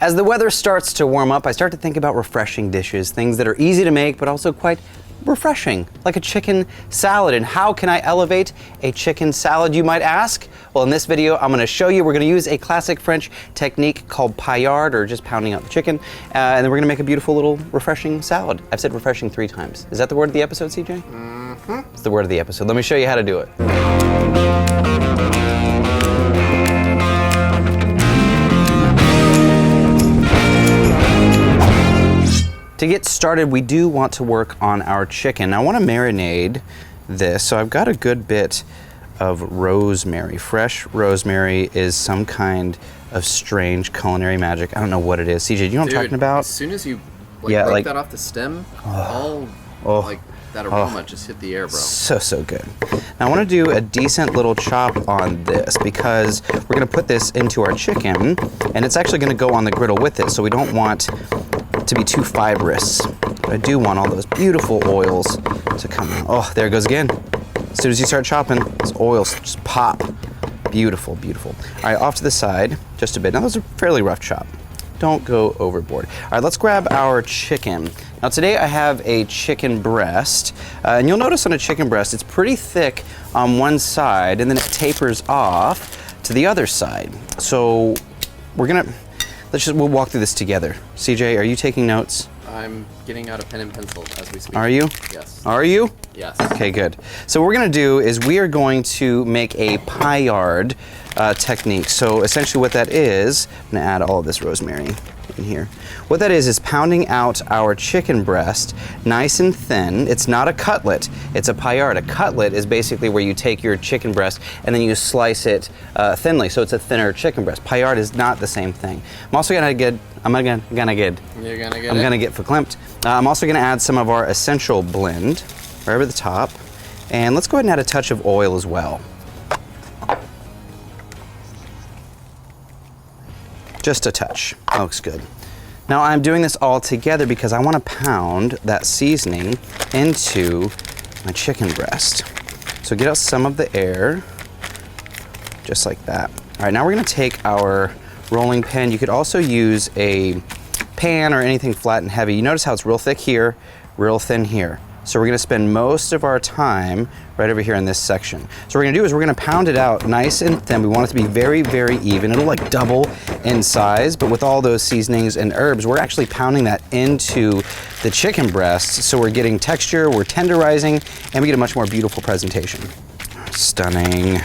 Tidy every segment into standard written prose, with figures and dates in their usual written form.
As the weather starts to warm up, I start to think about refreshing dishes, things that are easy to make but also quite refreshing, like a chicken salad. And how can I elevate a chicken salad, you might ask? Well, in this video, I'm gonna show you. We're gonna use a classic French technique called Paillard, or just pounding out the chicken, and then we're gonna make a beautiful little refreshing salad. I've said refreshing 3 times. Is that the word of the episode, CJ? Mm-hmm. It's the word of the episode. Let me show you how to do it. To get started, we do want to work on our chicken. I want to marinate this, so I've got a good bit of rosemary. Fresh rosemary is some kind of strange culinary magic. I don't know what it is. CJ, do you know what I'm talking about? As soon as you break that off the stem, that aroma just hit the air, bro. So good. Now I want to do a decent little chop on this because we're going to put this into our chicken, and it's actually going to go on the griddle with it, so we don't want to be too fibrous. But I do want all those beautiful oils to come out. Oh, there it goes again. As soon as you start chopping, those oils just pop. Beautiful, beautiful. All right, off to the side, just a bit. Now, those are fairly rough chop. Don't go overboard. All right, let's grab our chicken. Now, today I have a chicken breast, and you'll notice on a chicken breast, it's pretty thick on one side, and then it tapers off to the other side. So we'll walk through this together. CJ, are you taking notes? I'm getting out a pen and pencil as we speak. Are you? Yes. Are you? Yes. Okay, good. So what we're gonna do is we are going to make a Paillard technique. So essentially what that is, I'm gonna add all of this rosemary in here. What that is pounding out our chicken breast nice and thin. It's not a cutlet, it's a Paillard. A cutlet is basically where you take your chicken breast and then you slice it thinly, so it's a thinner chicken breast. Paillard is not the same thing. I'm also gonna get verklempt. I'm also gonna add some of our essential blend right over the top. And let's go ahead and add a touch of oil as well. Just a touch. That looks good. Now I'm doing this all together because I want to pound that seasoning into my chicken breast. So get out some of the air, just like that. All right, now we're going to take our rolling pin. You could also use a pan or anything flat and heavy. You notice how it's real thick here, real thin here. So we're gonna spend most of our time right over here in this section. So what we're gonna do is we're gonna pound it out nice and thin. We want it to be very, very even. It'll like double in size, but with all those seasonings and herbs, we're actually pounding that into the chicken breast. So we're getting texture, we're tenderizing, and we get a much more beautiful presentation. Stunning.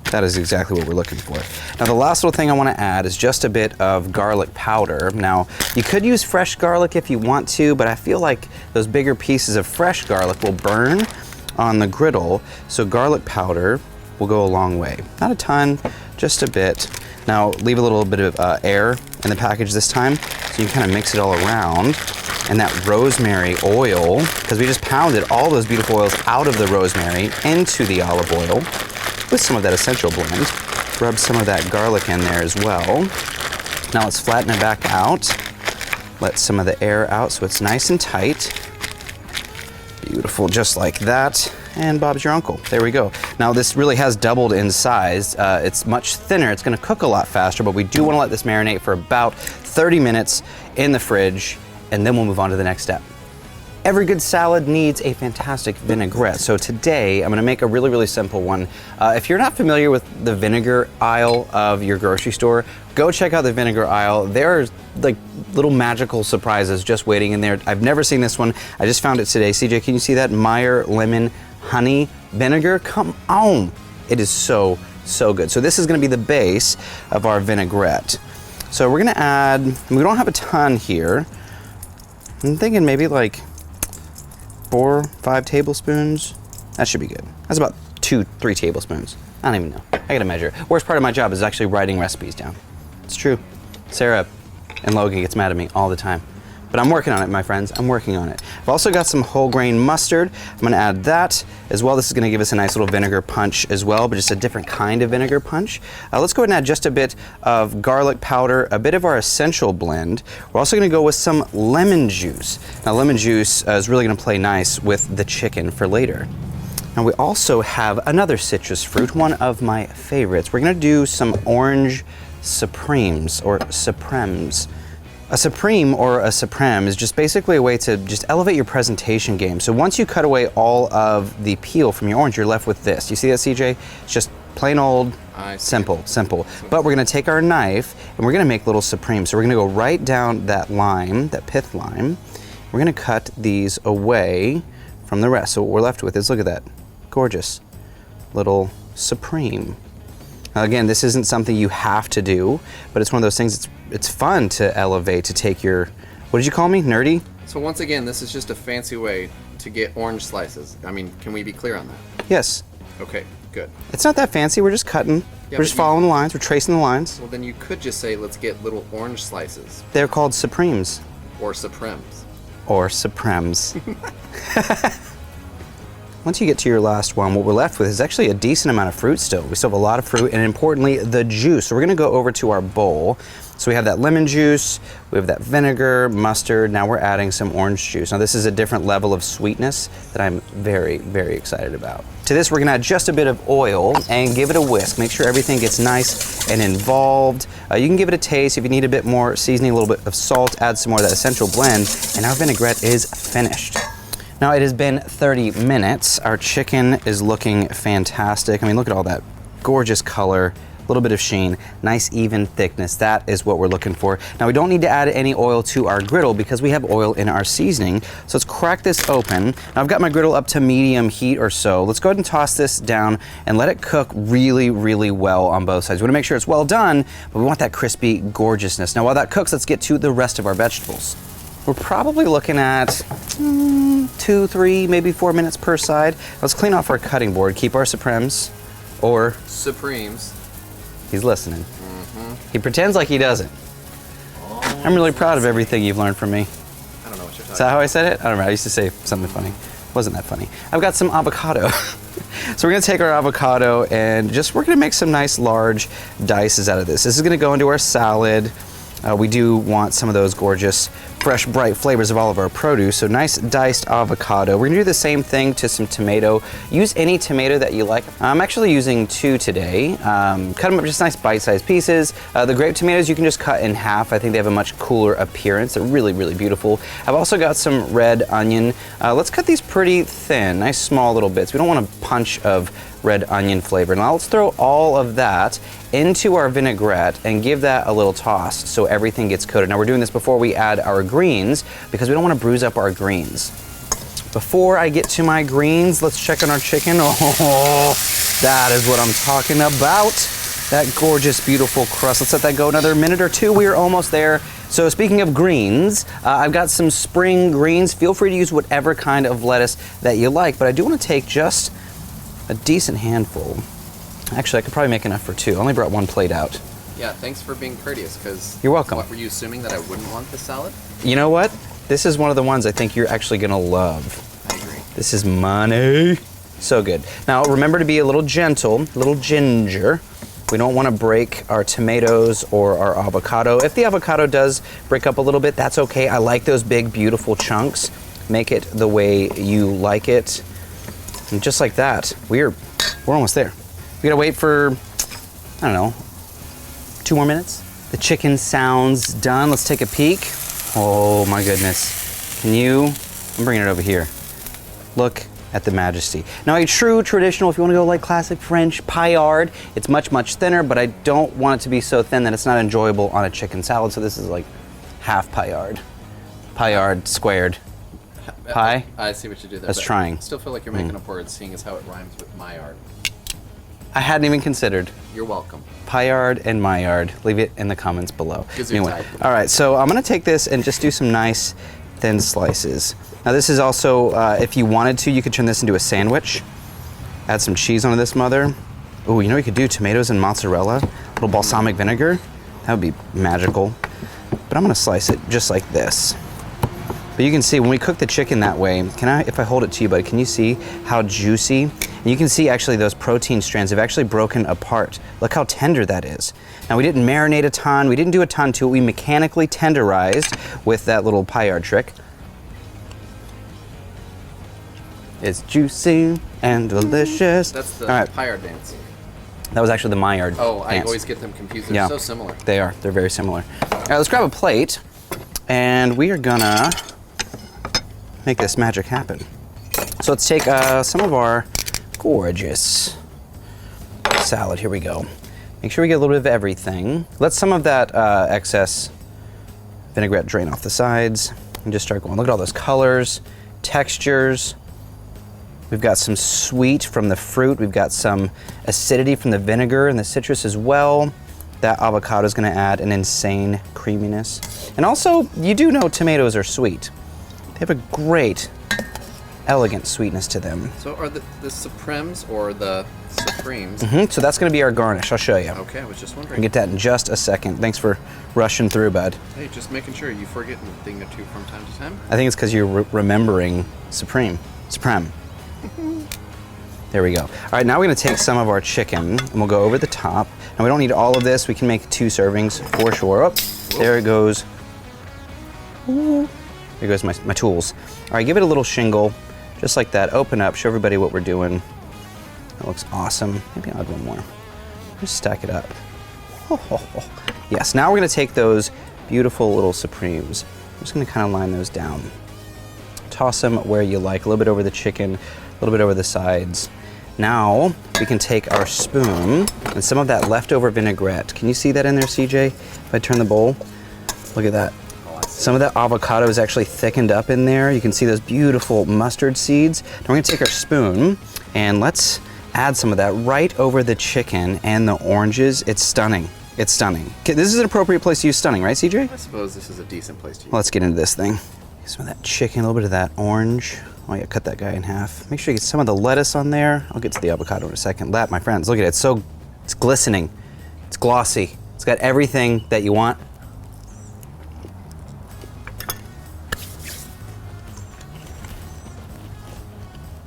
That is exactly what we're looking for. Now the last little thing I want to add is just a bit of garlic powder. Now you could use fresh garlic if you want to, but I feel like those bigger pieces of fresh garlic will burn on the griddle, so garlic powder will go a long way. Not a ton, just a bit. Now leave a little bit of air in the package this time, so you can kind of mix it all around. And that rosemary oil, because we just pounded all those beautiful oils out of the rosemary into the olive oil, with some of that essential blend. Rub some of that garlic in there as well. Now let's flatten it back out. Let some of the air out so it's nice and tight. Beautiful, just like that. And Bob's your uncle. There we go. Now this really has doubled in size. It's much thinner. It's gonna cook a lot faster, but we do wanna let this marinate for about 30 minutes in the fridge, and then we'll move on to the next step. Every good salad needs a fantastic vinaigrette. So today, I'm gonna make a really, really simple one. If you're not familiar with the vinegar aisle of your grocery store, go check out the vinegar aisle. There are like little magical surprises just waiting in there. I've never seen this one. I just found it today. CJ, can you see that? Meyer lemon honey vinegar. Come on. It is so, so good. So this is gonna be the base of our vinaigrette. So we're gonna add, we don't have a ton here. I'm thinking maybe like 4 or 5 tablespoons. That should be good. That's about 2-3 tablespoons. I don't even know. I gotta measure. Worst part of my job is actually writing recipes down. It's true. Sarah and Logan gets mad at me all the time. But I'm working on it, my friends. I'm working on it. I've also got some whole grain mustard. I'm gonna add that as well. This is gonna give us a nice little vinegar punch as well, but just a different kind of vinegar punch. Let's go ahead and add just a bit of garlic powder, a bit of our essential blend. We're also gonna go with some lemon juice. Now lemon juice is really gonna play nice with the chicken for later. Now we also have another citrus fruit, one of my favorites. We're gonna do some orange supremes or supremes. A supreme or a supreme is just basically a way to just elevate your presentation game. So once you cut away all of the peel from your orange, you're left with this. You see that, CJ? It's just plain old, simple. But we're gonna take our knife and we're gonna make little supremes. So we're gonna go right down that lime, that pith lime. We're gonna cut these away from the rest. So what we're left with is, look at that, gorgeous little supreme. Now again, this isn't something you have to do, but it's one of those things, it's fun to elevate, to take your, what did you call me, nerdy? So once again, this is just a fancy way to get orange slices. I mean, can we be clear on that? Yes. Okay, good. It's not that fancy, we're just cutting. Yeah, we're just following the lines, we're tracing the lines. Well, then you could just say, let's get little orange slices. They're called supremes. Or supremes. Or supremes. Once you get to your last one, what we're left with is actually a decent amount of fruit still. We still have a lot of fruit, and importantly, the juice. So we're gonna go over to our bowl. So we have that lemon juice, we have that vinegar, mustard, now we're adding some orange juice. Now this is a different level of sweetness that I'm very, very excited about. To this, we're gonna add just a bit of oil and give it a whisk. Make sure everything gets nice and involved. You can give it a taste. If you need a bit more seasoning, a little bit of salt, add some more of that essential blend, and our vinaigrette is finished. Now it has been 30 minutes. Our chicken is looking fantastic. I mean, look at all that gorgeous color, a little bit of sheen, nice even thickness. That is what we're looking for. Now we don't need to add any oil to our griddle because we have oil in our seasoning. So let's crack this open. Now I've got my griddle up to medium heat or so. Let's go ahead and toss this down and let it cook really, really well on both sides. We wanna make sure it's well done, but we want that crispy gorgeousness. Now while that cooks, let's get to the rest of our vegetables. We're probably looking at 2, 3, maybe 4 minutes per side. Let's clean off our cutting board, keep our supremes, or supremes. He's listening. He pretends like he doesn't. I'm really proud of everything you've learned from me. I don't know what you're talking Is that how I said it? I don't know, I used to say something funny. Wasn't that funny? I've got some avocado. So we're gonna take our avocado and we're gonna make some nice large dices out of this. This is gonna go into our salad. We do want some of those gorgeous, fresh, bright flavors of all of our produce. So nice diced avocado. We're gonna do the same thing to some tomato. Use any tomato that you like. I'm actually using 2 today. Cut them up just nice bite-sized pieces. The grape tomatoes you can just cut in half. I think they have a much cooler appearance. They're really, really beautiful. I've also got some red onion. Let's cut these pretty thin, nice small little bits. We don't want a punch of red onion flavor. Now let's throw all of that into our vinaigrette and give that a little toss so everything gets coated. Now we're doing this before we add our greens because we don't want to bruise up our greens. Before I get to my greens, let's check on our chicken. Oh, that is what I'm talking about. That gorgeous, beautiful crust. Let's let that go another minute or 2. We are almost there. So speaking of greens, I've got some spring greens. Feel free to use whatever kind of lettuce that you like, but I do want to take just a decent handful. Actually, I could probably make enough for 2. I only brought 1 plate out. Yeah, thanks for being courteous, because... You're welcome. What, were you assuming that I wouldn't want the salad? You know what? This is one of the ones I think you're actually gonna love. I agree. This is money. So good. Now, remember to be a little gentle, a little ginger. We don't want to break our tomatoes or our avocado. If the avocado does break up a little bit, that's okay. I like those big, beautiful chunks. Make it the way you like it. And just like that, we're almost there. We gotta wait for, I don't know, 2 more minutes. The chicken sounds done. Let's take a peek. Oh my goodness. I'm bringing it over here. Look at the majesty. Now a true traditional, if you wanna go like classic French, Paillard, it's much, much thinner, but I don't want it to be so thin that it's not enjoyable on a chicken salad, so this is like half Paillard. Paillard squared. Pie? I see what you did there. I was trying. I still feel like you're making up words, seeing as how it rhymes with Maillard. I hadn't even considered. You're welcome. Paillard and Maillard. Leave it in the comments below. Anyway, all right, so I'm gonna take this and just do some nice thin slices. Now this is also, if you wanted to, you could turn this into a sandwich. Add some cheese onto this mother. Ooh, you know what you could do? Tomatoes and mozzarella, a little balsamic vinegar. That would be magical. But I'm gonna slice it just like this. But you can see when we cook the chicken that way, if I hold it to you, buddy, can you see how juicy? And you can see actually those protein strands have actually broken apart. Look how tender that is. Now we didn't marinate a ton, we didn't do a ton to it, we mechanically tenderized with that little Paillard trick. It's juicy and delicious. That's the Paillard dance. That was actually the Maillard dance. I dance. always get them confused. They're so similar. They are. They're very similar. All right, let's grab a plate. And we are gonna make this magic happen. So let's take some of our gorgeous salad. Here we go. Make sure we get a little bit of everything. Let some of that excess vinaigrette drain off the sides and just start going. Look at all those colors, textures. We've got some sweet from the fruit. We've got some acidity from the vinegar and the citrus as well. That avocado is going to add an insane creaminess. And also, you do know tomatoes are sweet. They have a great, elegant sweetness to them. So are the Supremes or the Supremes? So that's going to be our garnish. I'll show you. Okay, I was just wondering. I'll get that in just a second. Thanks for rushing through, bud. Hey, just making sure you forget a thing or two from time to time. I think it's because you're remembering Supreme. There we go. All right, now we're gonna take some of our chicken and we'll go over the top. And we don't need all of this. We can make 2 servings for sure. Oh, there it goes. Ooh. There goes my tools. All right, give it a little shingle, just like that. Open up, show everybody what we're doing. That looks awesome. Maybe I'll add one more. Just stack it up. Yes, now we're gonna take those beautiful little Supremes. I'm just gonna kind of line those down. Toss them where you like, a little bit over the chicken, a little bit over the sides. Now we can take our spoon and some of that leftover vinaigrette. Can you see that in there, CJ? If I turn the bowl, look at that. Some of that avocado is actually thickened up in there. You can see those beautiful mustard seeds. Now we're gonna take our spoon and let's add some of that right over the chicken and the oranges. It's stunning. It's stunning. Okay, this is an appropriate place to use stunning, right, CJ? I suppose this is a decent place to use. Let's get into this thing. Some of that chicken, a little bit of that orange. Oh yeah, cut that guy in half. Make sure you get some of the lettuce on there. I'll get to the avocado in a second. That, my friends, look at it. It's glistening. It's glossy. It's got everything that you want.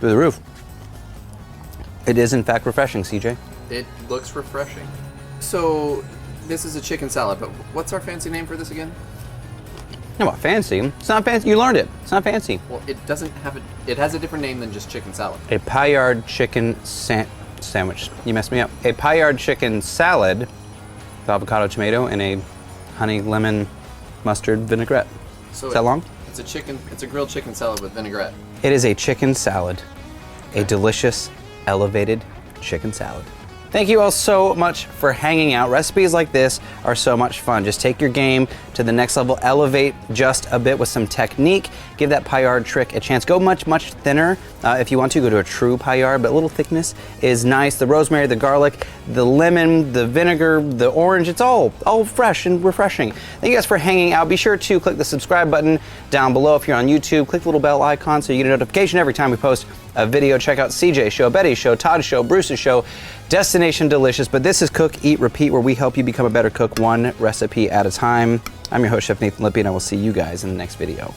Through the roof. It is in fact refreshing, CJ. It looks refreshing. So this is a chicken salad, but what's our fancy name for this again? No, what, fancy? It's not fancy. You learned it. It's not fancy. Well, it doesn't have it has a different name than just chicken salad. A Paillard chicken sandwich. You messed me up. A Paillard chicken salad with avocado, tomato, and a honey lemon mustard vinaigrette. So is that long? It's a grilled chicken salad with vinaigrette. It is a chicken salad. A delicious, elevated chicken salad. Thank you all so much for hanging out. Recipes like this are so much fun. Just take your game to the next level, elevate just a bit with some technique, give that Paillard trick a chance. Go much, much thinner if you want to. Go to a true Paillard, but a little thickness is nice. The rosemary, the garlic, the lemon, the vinegar, the orange, it's all fresh and refreshing. Thank you guys for hanging out. Be sure to click the subscribe button down below if you're on YouTube. Click the little bell icon so you get a notification every time we post a video. Check out CJ's show, Betty's show, Todd's show, Bruce's show, Destination Delicious. But this is Cook, Eat, Repeat, where we help you become a better cook one recipe at a time. I'm your host, Chef Nathan Lippy, and I will see you guys in the next video.